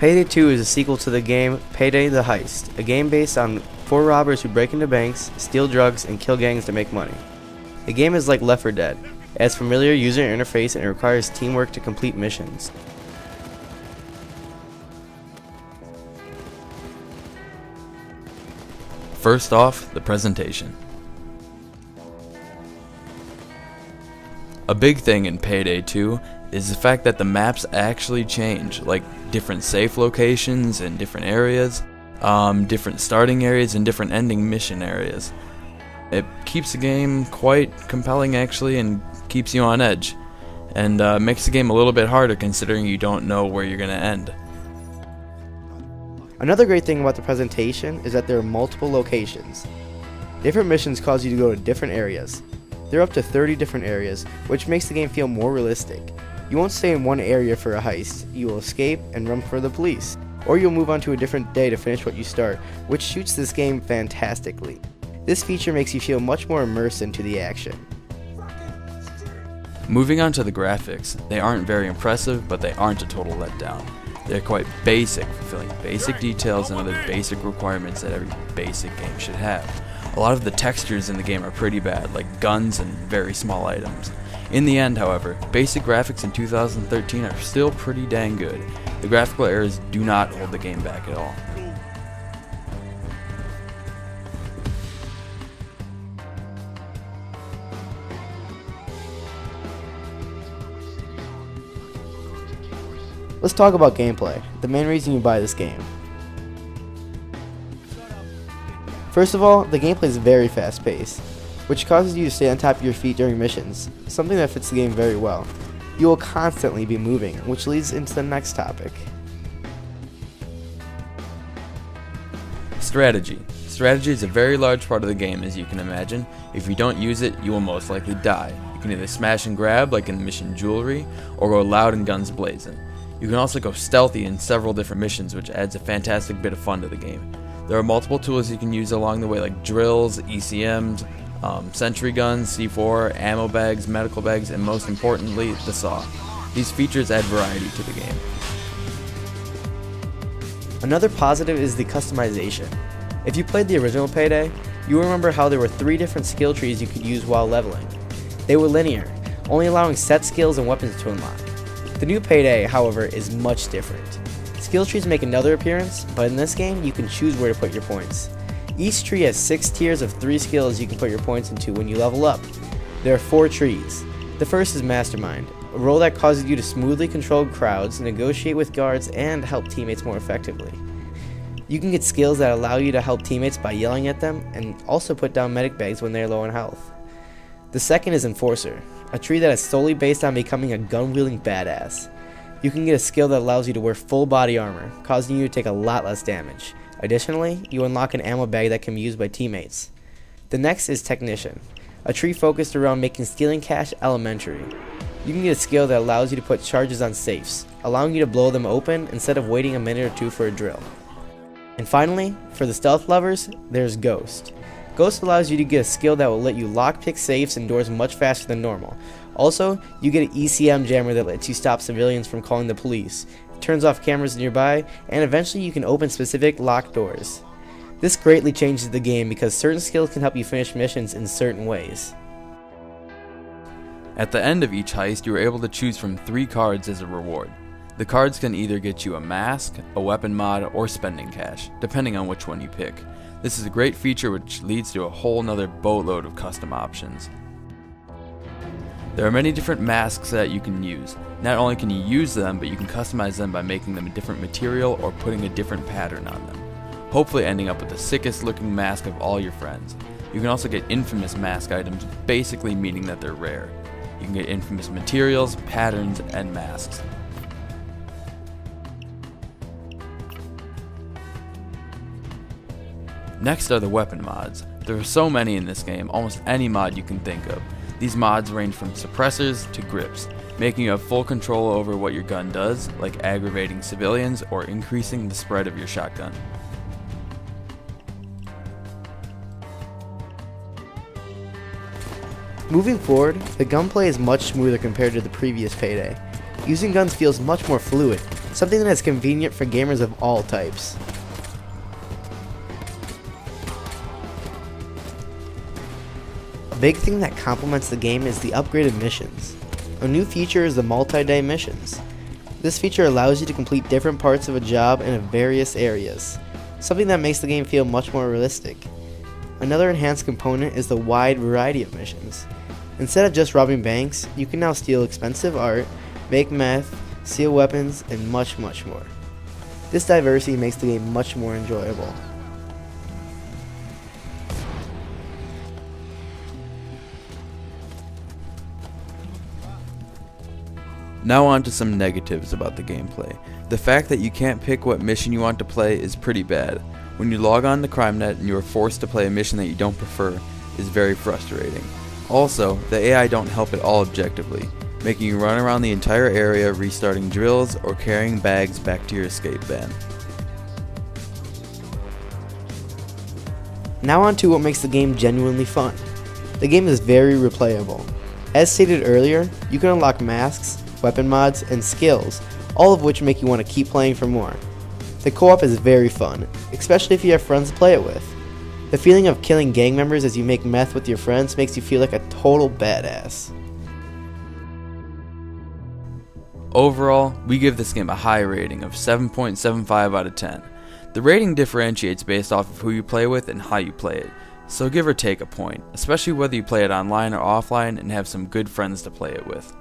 Payday 2 is a sequel to the game Payday the Heist, a game based on 4 robbers who break into banks, steal drugs, and kill gangs to make money. The game is like Left 4 Dead. It has familiar user interface and it requires teamwork to complete missions. First off, the presentation. A big thing in Payday 2 is the fact that the maps actually change, like different safe locations in different areas, different starting areas and different ending mission areas. It keeps the game quite compelling actually and keeps you on edge, and makes the game a little bit harder considering you don't know where you're going to end. Another great thing about the presentation is that there are multiple locations. Different missions cause you to go to different areas. There are up to 30 different areas, which makes the game feel more realistic. You won't stay in one area for a heist, you will escape and run for the police, or you'll move on to a different day to finish what you start, which suits this game fantastically. This feature makes you feel much more immersed into the action. Moving on to the graphics, they aren't very impressive, but they aren't a total letdown. They're quite basic, fulfilling basic details and other basic requirements that every basic game should have. A lot of the textures in the game are pretty bad, like guns and very small items. In the end, however, basic graphics in 2013 are still pretty dang good. The graphical errors do not hold the game back at all. Let's talk about gameplay, the main reason you buy this game. First of all, the gameplay is very fast paced, which causes you to stay on top of your feet during missions, something that fits the game very well. You will constantly be moving, which leads into the next topic. Strategy. Strategy is a very large part of the game, as you can imagine. If you don't use it, you will most likely die. You can either smash and grab like in the mission Jewelry, or go loud and guns blazing. You can also go stealthy in several different missions, which adds a fantastic bit of fun to the game. There are multiple tools you can use along the way, like drills, ECMs, sentry guns, C4, ammo bags, medical bags, and most importantly, the saw. These features add variety to the game. Another positive is the customization. If you played the original Payday, you remember how there were 3 different skill trees you could use while leveling. They were linear, only allowing set skills and weapons to unlock. The new Payday, however, is much different. Skill trees make another appearance, but in this game, you can choose where to put your points. Each tree has 6 tiers of 3 skills you can put your points into when you level up. There are 4 trees. The first is Mastermind, a role that causes you to smoothly control crowds, negotiate with guards, and help teammates more effectively. You can get skills that allow you to help teammates by yelling at them, and also put down medic bags when they are low on health. The second is Enforcer, a tree that is solely based on becoming a gun-wielding badass. You can get a skill that allows you to wear full body armor, causing you to take a lot less damage. Additionally, you unlock an ammo bag that can be used by teammates. The next is Technician, a tree focused around making stealing cash elementary. You can get a skill that allows you to put charges on safes, allowing you to blow them open instead of waiting a minute or 2 for a drill. And finally, for the stealth lovers, there's Ghost. Ghost allows you to get a skill that will let you lockpick safes and doors much faster than normal. Also, you get an ECM jammer that lets you stop civilians from calling the police, turns off cameras nearby, and eventually you can open specific locked doors. This greatly changes the game because certain skills can help you finish missions in certain ways. At the end of each heist, you are able to choose from 3 cards as a reward. The cards can either get you a mask, a weapon mod, or spending cash, depending on which one you pick. This is a great feature which leads to a whole nother boatload of custom options. There are many different masks that you can use. Not only can you use them, but you can customize them by making them a different material or putting a different pattern on them, hopefully ending up with the sickest looking mask of all your friends. You can also get infamous mask items, basically meaning that they're rare. You can get infamous materials, patterns, and masks. Next are the weapon mods. There are so many in this game, almost any mod you can think of. These mods range from suppressors to grips, making you have full control over what your gun does, like aggravating civilians or increasing the spread of your shotgun. Moving forward, the gunplay is much smoother compared to the previous Payday. Using guns feels much more fluid, something that is convenient for gamers of all types. A big thing that complements the game is the upgraded missions. A new feature is the multi-day missions. This feature allows you to complete different parts of a job in various areas, something that makes the game feel much more realistic. Another enhanced component is the wide variety of missions. Instead of just robbing banks, you can now steal expensive art, make meth, steal weapons, and much more. This diversity makes the game much more enjoyable. Now on to some negatives about the gameplay. The fact that you can't pick what mission you want to play is pretty bad. When you log on to CrimeNet and you are forced to play a mission that you don't prefer is very frustrating. Also, the AI don't help at all objectively, making you run around the entire area restarting drills or carrying bags back to your escape van. Now on to what makes the game genuinely fun. The game is very replayable. As stated earlier, you can unlock masks, weapon mods, and skills, all of which make you want to keep playing for more. The co-op is very fun, especially if you have friends to play it with. The feeling of killing gang members as you make meth with your friends makes you feel like a total badass. Overall, we give this game a high rating of 7.75 out of 10. The rating differentiates based off of who you play with and how you play it, so give or take a point, especially whether you play it online or offline and have some good friends to play it with.